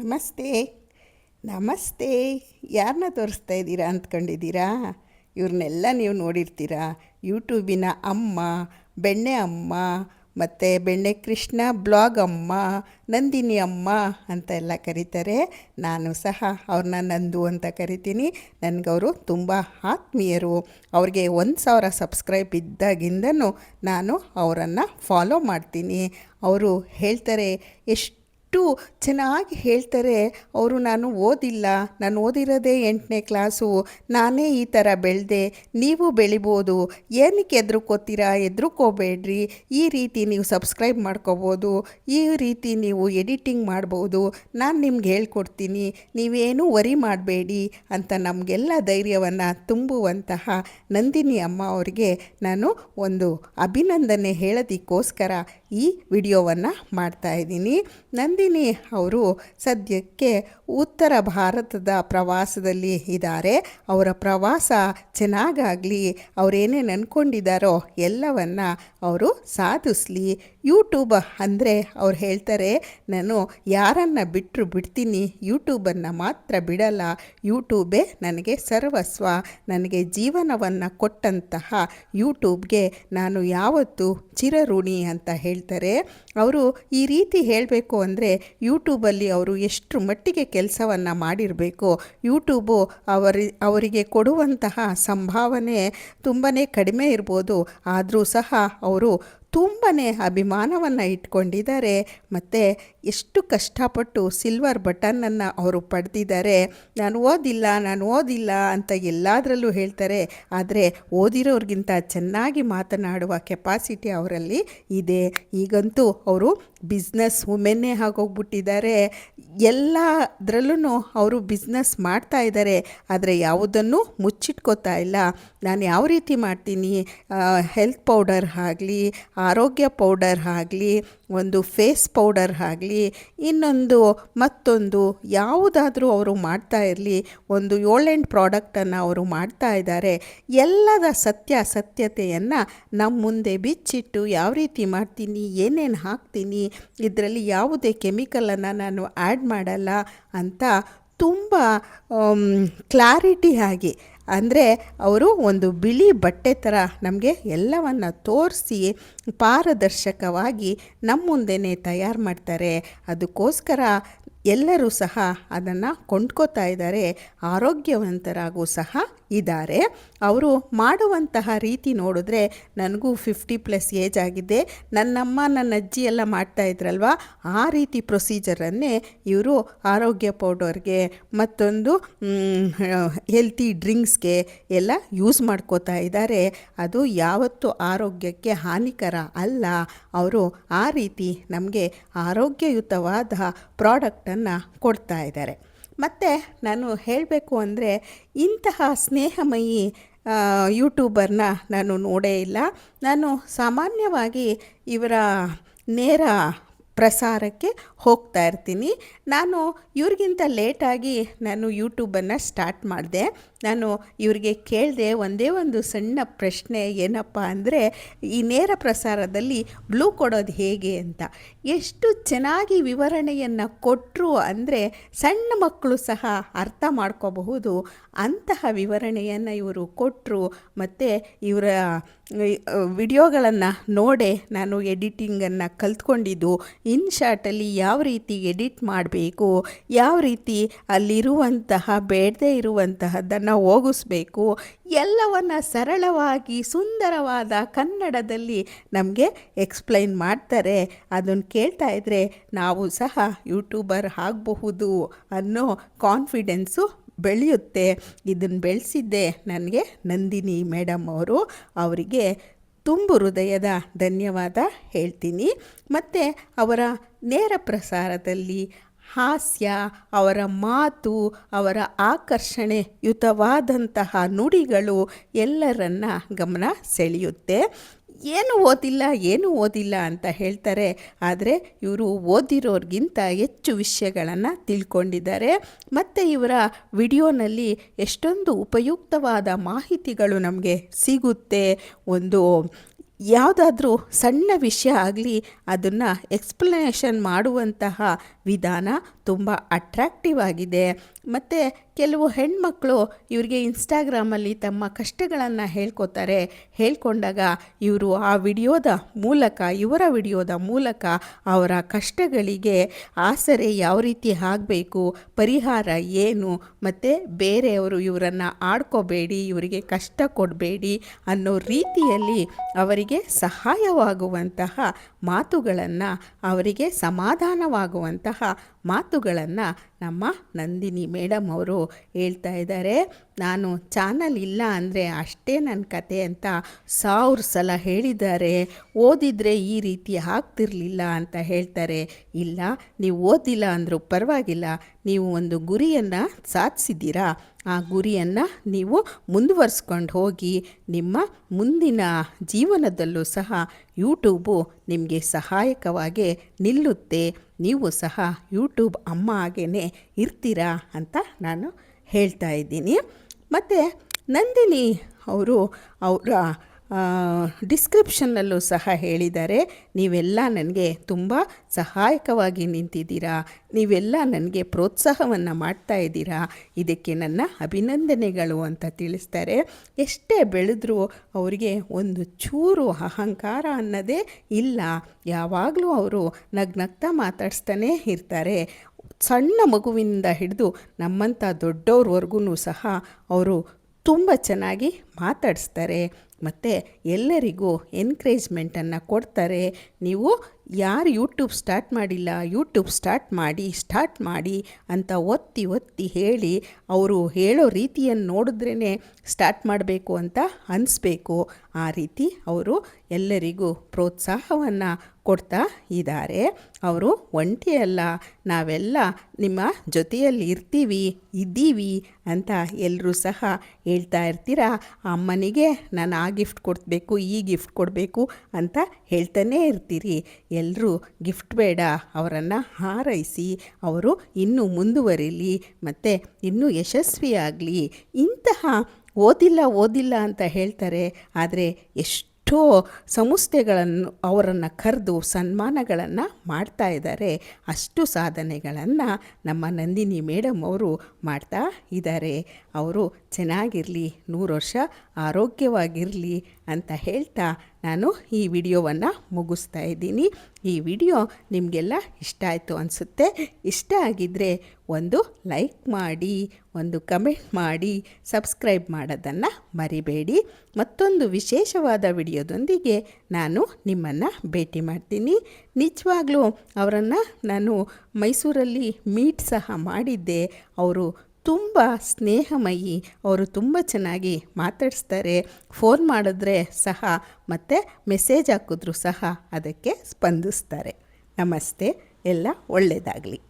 ನಮಸ್ತೆ. ನಮಸ್ತೆ. ಯಾರನ್ನ ತೋರಿಸ್ತಾ ಇದ್ದೀರಾ ಅಂದ್ಕೊಂಡಿದ್ದೀರಾ? ಇವ್ರನ್ನೆಲ್ಲ ನೀವು ನೋಡಿರ್ತೀರಾ. ಯೂಟ್ಯೂಬಿನ ಅಮ್ಮ, ಬೆಣ್ಣೆ ಅಮ್ಮ, ಮತ್ತು ಬೆಣ್ಣೆ ಕೃಷ್ಣ ಬ್ಲಾಗ್ ಅಮ್ಮ, ನಂದಿನಿ ಅಮ್ಮ ಅಂತ ಎಲ್ಲ ಕರೀತಾರೆ. ನಾನು ಸಹ ಅವ್ರನ್ನ ನಂದು ಅಂತ ಕರಿತೀನಿ. ನನಗವರು ತುಂಬ ಆತ್ಮೀಯರು. ಅವ್ರಿಗೆ 1,000 ಸಬ್ಸ್ಕ್ರೈಬ್ ಇದ್ದಾಗಿಂದನೂ ನಾನು ಅವರನ್ನು ಫಾಲೋ ಮಾಡ್ತೀನಿ. ಅವರು ಹೇಳ್ತಾರೆ, ಎಷ್ಟು ಚೆನ್ನಾಗಿ ಹೇಳ್ತಾರೆ ಅವರು. ನಾನು ಓದಿರೋದೇ 8ನೇ ಕ್ಲಾಸು, ನಾನೇ ಈ ಥರ ಬೆಳೆದೆ, ನೀವು ಬೆಳಿಬೋದು, ಏನಕ್ಕೆ ಹೆದ್ರುಕೋಬೇಡ್ರಿ, ಈ ರೀತಿ ನೀವು ಸಬ್ಸ್ಕ್ರೈಬ್ ಮಾಡ್ಕೋಬೋದು, ಈ ರೀತಿ ನೀವು ಎಡಿಟಿಂಗ್ ಮಾಡ್ಬೋದು, ನಾನು ನಿಮ್ಗೆ ಹೇಳ್ಕೊಡ್ತೀನಿ, ನೀವೇನೂ ವರಿ ಮಾಡಬೇಡಿ ಅಂತ ನಮಗೆಲ್ಲ ಧೈರ್ಯವನ್ನು ತುಂಬುವಂತಹ ನಂದಿನಿ ಅಮ್ಮ ಅವರಿಗೆ ನಾನು ಒಂದು ಅಭಿನಂದನೆ ಹೇಳೋದಕ್ಕೋಸ್ಕರ ಈ ವಿಡಿಯೋವನ್ನು ಮಾಡ್ತಾಯಿದ್ದೀನಿ. ನಂದಿನಿ ಅವರು ಸದ್ಯಕ್ಕೆ ಉತ್ತರ ಭಾರತದ ಪ್ರವಾಸದಲ್ಲಿ ಇದ್ದಾರೆ. ಅವರ ಪ್ರವಾಸ ಚೆನ್ನಾಗಾಗಲಿ, ಅವರೇನೇನು ಅಂದ್ಕೊಂಡಿದ್ದಾರೋ ಎಲ್ಲವನ್ನು ಅವರು ಸಾಧಿಸಲಿ. ಯೂಟ್ಯೂಬ್ ಅಂದರೆ ಅವ್ರು ಹೇಳ್ತಾರೆ, ನಾನು ಯಾರನ್ನು ಬಿಡ್ತೀನಿ, ಯೂಟ್ಯೂಬನ್ನು ಮಾತ್ರ ಬಿಡಲ್ಲ, ಯೂಟ್ಯೂಬೇ ನನಗೆ ಸರ್ವಸ್ವ, ನನಗೆ ಜೀವನವನ್ನು ಕೊಟ್ಟಂತಹ ಯೂಟ್ಯೂಬ್ಗೆ ನಾನು ಯಾವತ್ತೂ ಚಿರಋಣಿ ಅಂತ ಹೇಳ್ತಾರೆ. ಅವರು ಈ ರೀತಿ ಹೇಳಬೇಕು ಅಂದರೆ ಯೂಟ್ಯೂಬಲ್ಲಿ ಅವರು ಎಷ್ಟು ಮಟ್ಟಿಗೆ ಕೆಲಸವನ್ನು ಮಾಡಿರಬೇಕು. ಯೂಟ್ಯೂಬು ಅವರಿಗೆ ಕೊಡುವಂತಹ ಸಂಭಾವನೆ ತುಂಬಾ ಕಡಿಮೆ ಇರ್ಬೋದು, ಆದರೂ ಸಹ ಅವರು ತುಂಬಾ ಅಭಿಮಾನವನ್ನು ಇಟ್ಕೊಂಡಿದ್ದಾರೆ. ಮತ್ತು ಎಷ್ಟು ಕಷ್ಟಪಟ್ಟು ಸಿಲ್ವರ್ ಬಟನನ್ನು ಅವರು ಪಡೆದಿದ್ದಾರೆ. ನಾನು ಓದಿಲ್ಲ ಅಂತ ಎಲ್ಲದರಲ್ಲೂ ಹೇಳ್ತಾರೆ, ಆದರೆ ಓದಿರೋರಿಗಿಂತ ಚೆನ್ನಾಗಿ ಮಾತನಾಡುವ ಕೆಪಾಸಿಟಿ ಅವರಲ್ಲಿ ಇದೆ. ಈಗಂತೂ ಅವರು ಬಿಸ್ನೆಸ್ ವುಮೆನ್ನೇ ಆಗೋಗ್ಬಿಟ್ಟಿದ್ದಾರೆ. ಎಲ್ಲದರಲ್ಲೂ ಅವರು ಬಿಸ್ನೆಸ್ ಮಾಡ್ತಾ ಇದ್ದಾರೆ, ಆದರೆ ಯಾವುದನ್ನು ಮುಚ್ಚಿಟ್ಕೋತಾ ಇಲ್ಲ. ನಾನು ಯಾವ ರೀತಿ ಮಾಡ್ತೀನಿ, ಹೆಲ್ತ್ ಪೌಡರ್ ಆಗಲಿ, ಆರೋಗ್ಯ ಪೌಡರ್ ಆಗಲಿ, ಒಂದು ಫೇಸ್ ಪೌಡರ್ ಆಗಲಿ, ಮತ್ತೊಂದು ಯಾವುದಾದ್ರೂ ಅವರು ಮಾಡ್ತಾ ಇರಲಿ, ಒಂದು 7-8 ಪ್ರಾಡಕ್ಟನ್ನು ಅವರು ಮಾಡ್ತಾ ಇದ್ದಾರೆ. ಎಲ್ಲದ ಸತ್ಯತೆಯನ್ನು ನಮ್ಮ ಮುಂದೆ ಬಿಚ್ಚಿಟ್ಟು ಯಾವ ರೀತಿ ಮಾಡ್ತೀನಿ, ಏನೇನು ಹಾಕ್ತೀನಿ, ಇದರಲ್ಲಿ ಯಾವುದೇ ಕೆಮಿಕಲನ್ನು ನಾನು ಆ್ಯಡ್ ಮಾಡಲ್ಲ ಅಂತ ತುಂಬ ಕ್ಲಾರಿಟಿ ಆಗಿ, ಅಂದರೆ ಅವರು ಒಂದು ಬಿಳಿ ಬಟ್ಟೆ ಥರ ನಮಗೆ ಎಲ್ಲವನ್ನು ತೋರಿಸಿ ಪಾರದರ್ಶಕವಾಗಿ ನಮ್ಮ ಮುಂದೆನೇ ತಯಾರು ಮಾಡ್ತಾರೆ. ಅದಕ್ಕೋಸ್ಕರ ಎಲ್ಲರೂ ಸಹ ಅದನ್ನು ಕೊಂಡ್ಕೋತಾ ಇದ್ದಾರೆ, ಆರೋಗ್ಯವಂತರಾಗೂ ಸಹ ಇದ್ದಾರೆ. ಅವರು ಮಾಡುವಂತಹ ರೀತಿ ನೋಡಿದ್ರೆ ನನಗೂ 50+ ಏಜ್ ಆಗಿದೆ. ನನ್ನಮ್ಮ ನನ್ನ ಅಜ್ಜಿ ಎಲ್ಲ ಮಾಡ್ತಾಯಿದ್ರಲ್ವ, ಆ ರೀತಿ ಪ್ರೊಸೀಜರನ್ನೇ ಇವರು ಆರೋಗ್ಯ ಪೌಡರ್ಗೆ ಮತ್ತೊಂದು ಹೆಲ್ತಿ ಡ್ರಿಂಕ್ಸ್ಗೆ ಎಲ್ಲ ಯೂಸ್ ಮಾಡ್ಕೋತಾ ಇದ್ದಾರೆ. ಅದು ಯಾವತ್ತೂ ಆರೋಗ್ಯಕ್ಕೆ ಹಾನಿಕರ ಅಲ್ಲ. ಅವರು ಆ ರೀತಿ ನಮಗೆ ಆರೋಗ್ಯಯುತವಾದ ಪ್ರಾಡಕ್ಟನ್ನು ಕೊಡ್ತಾ ಇದ್ದಾರೆ. ಮತ್ತು ನಾನು ಹೇಳಬೇಕು ಅಂದರೆ, ಇಂತಹ ಸ್ನೇಹಮಯಿ ಯೂಟ್ಯೂಬರ್ನ ನಾನು ನೋಡೇ ಇಲ್ಲ. ನಾನು ಸಾಮಾನ್ಯವಾಗಿ ಇವರ ನೇರ ಪ್ರಸಾರಕ್ಕೆ ಹೋಗ್ತಾ ಇರ್ತೀನಿ. ನಾನು ಇವ್ರಿಗಿಂತ ಲೇಟಾಗಿ ನಾನು ಯೂಟ್ಯೂಬನ್ನು ಸ್ಟಾರ್ಟ್ ಮಾಡಿದೆ. ನಾನು ಇವ್ರಿಗೆ ಕೇಳಿದೆ ಒಂದೇ ಒಂದು ಸಣ್ಣ ಪ್ರಶ್ನೆ, ಏನಪ್ಪ ಅಂದರೆ, ಈ ನೇರ ಪ್ರಸಾರದಲ್ಲಿ ಬ್ಲೂ ಕೊಡೋದು ಹೇಗೆ ಅಂತ. ಎಷ್ಟು ಚೆನ್ನಾಗಿ ವಿವರಣೆಯನ್ನು ಕೊಟ್ಟರು ಅಂದರೆ ಸಣ್ಣ ಮಕ್ಕಳು ಸಹ ಅರ್ಥ ಮಾಡ್ಕೋಬಹುದು ಅಂತಹ ವಿವರಣೆಯನ್ನು ಇವರು ಕೊಟ್ಟರು. ಮತ್ತು ಇವರ ವಿಡಿಯೋಗಳನ್ನು ನೋಡೇ ನಾನು ಎಡಿಟಿಂಗನ್ನು ಕಲ್ತ್ಕೊಂಡಿದ್ದು. ಇನ್ಶಾರ್ಟಲ್ಲಿ ಯಾವ ರೀತಿ ಎಡಿಟ್ ಮಾಡಬೇಕು, ಯಾವ ರೀತಿ ಅಲ್ಲಿರುವಂತಹ ಬೇಡದೇ ಇರುವಂತಹದ್ದನ್ನು ಹೋಗಿಸ್ಬೇಕು, ಎಲ್ಲವನ್ನು ಸರಳವಾಗಿ ಸುಂದರವಾದ ಕನ್ನಡದಲ್ಲಿ ನಮಗೆ ಎಕ್ಸ್ಪ್ಲೈನ್ ಮಾಡ್ತಾರೆ. ಅದನ್ನು ಕೇಳ್ತಾ ಇದ್ದರೆ ನಾವು ಸಹ ಯೂಟ್ಯೂಬರ್ ಆಗಬಹುದು ಅನ್ನೋ ಕಾನ್ಫಿಡೆನ್ಸು ಬೆಳೆಯುತ್ತೆ. ಇದನ್ನು ಬೆಳೆಸಿದ್ದೆ ನನಗೆ ನಂದಿನಿ ಮೇಡಮ್ ಅವರು. ಅವರಿಗೆ ತುಂಬು ಹೃದಯದ ಧನ್ಯವಾದ ಹೇಳ್ತೀನಿ. ಮತ್ತು ಅವರ ನೇರ ಪ್ರಸಾರದಲ್ಲಿ ಹಾಸ್ಯ, ಅವರ ಮಾತು, ಅವರ ಆಕರ್ಷಣೆಯುತವಾದಂತಹ ನುಡಿಗಳು ಎಲ್ಲರನ್ನ ಗಮನ ಸೆಳೆಯುತ್ತೆ. ಏನು ಓದಿಲ್ಲ ಅಂತ ಹೇಳ್ತಾರೆ, ಆದರೆ ಇವರು ಓದಿರೋರಿಗಿಂತ ಹೆಚ್ಚು ವಿಷಯಗಳನ್ನು ತಿಳ್ಕೊಂಡಿದ್ದಾರೆ. ಮತ್ತು ಇವರ ವಿಡಿಯೋನಲ್ಲಿ ಎಷ್ಟೊಂದು ಉಪಯುಕ್ತವಾದ ಮಾಹಿತಿಗಳು ನಮಗೆ ಸಿಗುತ್ತೆ. ಒಂದು ಯಾವುದಾದ್ರೂ ಸಣ್ಣ ವಿಷಯ ಆಗಲಿ ಅದನ್ನು ಎಕ್ಸ್ಪ್ಲನೇಷನ್ ಮಾಡುವಂತಹ ವಿಧಾನ ತುಂಬ ಅಟ್ರಾಕ್ಟಿವ್ ಆಗಿದೆ. ಮತ್ತು ಕೆಲವು ಹೆಣ್ಮಕ್ಳು ಇವರಿಗೆ ಇನ್ಸ್ಟಾಗ್ರಾಮಲ್ಲಿ ತಮ್ಮ ಕಷ್ಟಗಳನ್ನು ಹೇಳ್ಕೊತಾರೆ. ಹೇಳ್ಕೊಂಡಾಗ ಇವರು ಆ ಇವರ ವಿಡಿಯೋದ ಮೂಲಕ ಅವರ ಕಷ್ಟಗಳಿಗೆ ಆಸರೆ ಯಾವ ರೀತಿ ಆಗಬೇಕು, ಪರಿಹಾರ ಏನು, ಮತ್ತು ಬೇರೆಯವರು ಇವರನ್ನು ಆಡ್ಕೋಬೇಡಿ, ಇವರಿಗೆ ಕಷ್ಟ ಕೊಡಬೇಡಿ ಅನ್ನೋ ರೀತಿಯಲ್ಲಿ ಅವರಿಗೆ ಸಹಾಯವಾಗುವಂತಹ ಮಾತುಗಳನ್ನು, ಅವರಿಗೆ ಸಮಾಧಾನವಾಗುವಂತಹ ಮಾತುಗಳನ್ನು ನಮ್ಮ ನಂದಿನಿ ಮೇಡಮ್ ಅವರು ಹೇಳ್ತಾ ಇದ್ದಾರೆ. ನಾನು ಚಾನಲ್ ಇಲ್ಲ ಅಂದರೆ ಅಷ್ಟೇ ನನ್ನ ಕತೆ ಅಂತ 1000 ಸಲ ಹೇಳಿದ್ದಾರೆ. ಓದಿದರೆ ಈ ರೀತಿ ಆಗ್ತಿರಲಿಲ್ಲ ಅಂತ ಹೇಳ್ತಾರೆ. ಇಲ್ಲ, ನೀವು ಓದಿಲ್ಲ ಅಂದರೂ ಪರವಾಗಿಲ್ಲ, ನೀವು ಒಂದು ಗುರಿಯನ್ನು ಸಾಧಿಸಿದ್ದೀರಾ, ಆ ಗುರಿಯನ್ನು ನೀವು ಮುಂದುವರಿಸ್ಕೊಂಡು ಹೋಗಿ ನಿಮ್ಮ ಮುಂದಿನ ಜೀವನದಲ್ಲೂ ಸಹ ಯೂಟ್ಯೂಬು ನಿಮಗೆ ಸಹಾಯಕವಾಗಿ ನಿಲ್ಲುತ್ತೆ. ನೀವು ಸಹ ಯೂಟ್ಯೂಬ್ ಅಮ್ಮ ಹಾಗೇ ಇರ್ತೀರಾ ಅಂತ ನಾನು ಹೇಳ್ತಾ ಇದ್ದೀನಿ. ಮತ್ತು ನಂದಿನಿ ಅವರು ಅವರ ಡಿಸ್ಕ್ರಿಪ್ಷನ್ನಲ್ಲೂ ಸಹ ಹೇಳಿದ್ದಾರೆ, ನೀವೆಲ್ಲ ನನಗೆ ತುಂಬ ಸಹಾಯಕವಾಗಿ ನಿಂತಿದ್ದೀರಾ, ನೀವೆಲ್ಲ ನನಗೆ ಪ್ರೋತ್ಸಾಹವನ್ನು ಮಾಡ್ತಾ ಇದ್ದೀರಾ, ಇದಕ್ಕೆ ನನ್ನ ಅಭಿನಂದನೆಗಳು ಅಂತ ತಿಳಿಸ್ತಾರೆ. ಎಷ್ಟೇ ಬೆಳೆದ್ರೂ ಅವರಿಗೆ ಒಂದು ಚೂರು ಅಹಂಕಾರ ಅನ್ನೋದೇ ಇಲ್ಲ. ಯಾವಾಗಲೂ ಅವರು ನಗ್ನಗ್ತಾ ಮಾತಾಡಿಸ್ತಾನೇ ಇರ್ತಾರೆ. ಸಣ್ಣ ಮಗುವಿನಿಂದ ಹಿಡಿದು ನಮ್ಮಂಥ ದೊಡ್ಡವ್ರವರೆಗೂ ಸಹ ಅವರು ತುಂಬ ಚೆನ್ನಾಗಿ ಮಾತಾಡಿಸ್ತಾರೆ. ಮತ್ತು ಎಲ್ಲರಿಗೂ ಎನ್ಕರೇಜ್ಮೆಂಟನ್ನು ಕೊಡ್ತಾರೆ. ನೀವು ಯಾರು ಯೂಟ್ಯೂಬ್ ಸ್ಟಾರ್ಟ್ ಮಾಡಿಲ್ಲ, ಯೂಟ್ಯೂಬ್ ಸ್ಟಾರ್ಟ್ ಮಾಡಿ ಅಂತ ಒತ್ತಿ ಹೇಳಿ ಅವರು ಹೇಳೋ ರೀತಿಯನ್ನು ನೋಡಿದ್ರೇ ಸ್ಟಾರ್ಟ್ ಮಾಡಬೇಕು ಅಂತ ಅನಿಸ್ಬೇಕು. ಆ ರೀತಿ ಅವರು ಎಲ್ಲರಿಗೂ ಪ್ರೋತ್ಸಾಹವನ್ನು ಕೊಡ್ತಾ ಇದ್ದಾರೆ. ಅವರು ಒಂಟಿಯಲ್ಲ, ನಾವೆಲ್ಲ ನಿಮ್ಮ ಜೊತೆಯಲ್ಲಿ ಇದ್ದೀವಿ ಅಂತ ಎಲ್ಲರೂ ಸಹ ಹೇಳ್ತಾ ಇರ್ತೀರ. ಅಮ್ಮನಿಗೆ ನಾನು ಆ ಗಿಫ್ಟ್ ಕೊಡಬೇಕು, ಈ ಗಿಫ್ಟ್ ಕೊಡಬೇಕು ಅಂತ ಹೇಳ್ತಾನೇ ಇರ್ತೀರಿ. ಎಲ್ಲರೂ ಗಿಫ್ಟ್ ಬೇಡ, ಅವರನ್ನು ಹಾರೈಸಿ ಅವರು ಇನ್ನೂ ಮುಂದುವರಿಲಿ ಮತ್ತು ಇನ್ನೂ ಯಶಸ್ವಿಯಾಗಲಿ. ಇಂತಹ ಓದಿಲ್ಲ ಅಂತ ಹೇಳ್ತಾರೆ, ಆದರೆ ಎಷ್ಟೋ ಸಂಸ್ಥೆಗಳನ್ನು ಅವರನ್ನು ಕರೆದು ಸನ್ಮಾನಗಳನ್ನು ಮಾಡ್ತಾ ಇದ್ದಾರೆ. ಅಷ್ಟು ಸಾಧನೆಗಳನ್ನು ನಮ್ಮ ನಂದಿನಿ ಮೇಡಮ್ ಅವರು ಮಾಡ್ತಾ ಇದ್ದಾರೆ. ಅವರು ಚೆನ್ನಾಗಿರಲಿ, 100 ವರ್ಷ ಆರೋಗ್ಯವಾಗಿರಲಿ ಅಂತ ಹೇಳ್ತಾ ನಾನು ಈ ವಿಡಿಯೋವನ್ನು ಮುಗಿಸ್ತಾ ಇದ್ದೀನಿ. ಈ ವಿಡಿಯೋ ನಿಮಗೆಲ್ಲ ಇಷ್ಟ ಆಯಿತು ಅನಿಸುತ್ತೆ. ಇಷ್ಟ ಆಗಿದ್ದರೆ ಒಂದು ಲೈಕ್ ಮಾಡಿ, ಒಂದು ಕಮೆಂಟ್ ಮಾಡಿ, ಸಬ್ಸ್ಕ್ರೈಬ್ ಮಾಡೋದನ್ನು ಮರಿಬೇಡಿ. ಮತ್ತೊಂದು ವಿಶೇಷವಾದ ವಿಡಿಯೋದೊಂದಿಗೆ ನಾನು ನಿಮ್ಮನ್ನು ಭೇಟಿ ಮಾಡ್ತೀನಿ. ನಿಜವಾಗ್ಲೂ ಅವರನ್ನು ನಾನು ಮೈಸೂರಲ್ಲಿ ಮೀಟ್ ಸಹ ಮಾಡಿದ್ದೆ. ಅವರು ತುಂಬ ಸ್ನೇಹಮಯಿ, ಅವರು ತುಂಬ ಚೆನ್ನಾಗಿ ಮಾತಾಡಿಸ್ತಾರೆ. ಫೋನ್ ಮಾಡಿದ್ರೆ ಸಹ ಮತ್ತು ಮೆಸೇಜ್ ಹಾಕಿದ್ರೂ ಸಹ ಅದಕ್ಕೆ ಸ್ಪಂದಿಸ್ತಾರೆ. ನಮಸ್ತೆ, ಎಲ್ಲ ಒಳ್ಳೆಯದಾಗಲಿ.